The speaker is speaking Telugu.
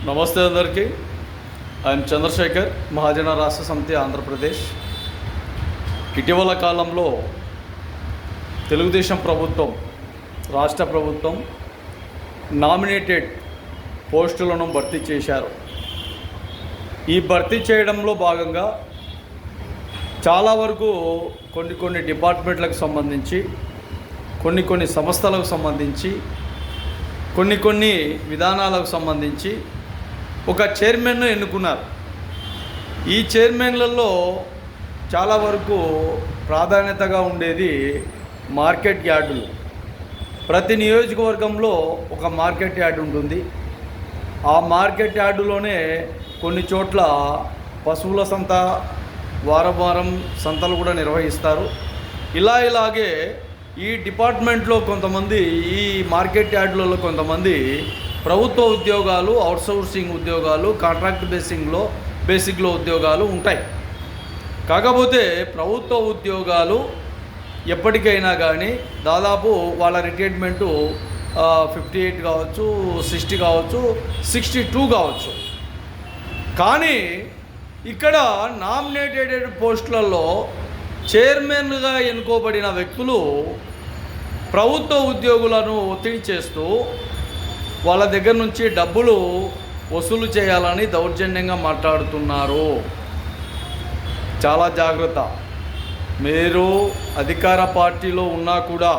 నమస్తే అందరికీ. ఐఎమ్ చంద్రశేఖర్, మహాజన రాష్ట్ర సమితి, ఆంధ్రప్రదేశ్. ఇటీవల కాలంలో తెలుగుదేశం ప్రభుత్వం, రాష్ట్ర ప్రభుత్వం నామినేటెడ్ పోస్టులను భర్తీ చేశారు. ఈ భర్తీ చేయడంలో భాగంగా చాలా వరకు కొన్ని డిపార్ట్మెంట్లకు సంబంధించి, కొన్ని సంస్థలకు సంబంధించి, కొన్ని విధానాలకు సంబంధించి ఒక చైర్మన్ను ఎన్నుకున్నారు. ఈ చైర్మన్లలో చాలా వరకు ప్రాధాన్యతగా ఉండేది మార్కెట్ యార్డులు. ప్రతి నియోజకవర్గంలో ఒక మార్కెట్ యార్డు ఉంటుంది. ఆ మార్కెట్ యార్డులోనే కొన్ని చోట్ల పశువుల సంత, వారం సంతలు కూడా నిర్వహిస్తారు. ఇలాగే ఈ డిపార్ట్మెంట్లో కొంతమంది, ఈ మార్కెట్ యార్డులలో కొంతమంది ప్రభుత్వ ఉద్యోగాలు, అవుట్సోర్సింగ్ ఉద్యోగాలు, కాంట్రాక్ట్ బేసిక్లో ఉద్యోగాలు ఉంటాయి. కాకపోతే ప్రభుత్వ ఉద్యోగాలు ఎప్పటికైనా కానీ దాదాపు వాళ్ళ రిటైర్మెంటు 58 కావచ్చు, 60 కావచ్చు, 62 కావచ్చు. కానీ ఇక్కడ నామినేటెడ్ పోస్టులలో చైర్మన్గా ఎన్నుకోబడిన వ్యక్తులు ప్రభుత్వ ఉద్యోగులను ఒత్తిడి చేస్తూ వాళ్ళ దగ్గర నుంచి డబ్బులు వసూలు చేయాలని దౌర్జన్యంగా మాట్లాడుతున్నారు. చాలా జాగ్రత్త. మీరు అధికార పార్టీలో ఉన్నా కూడా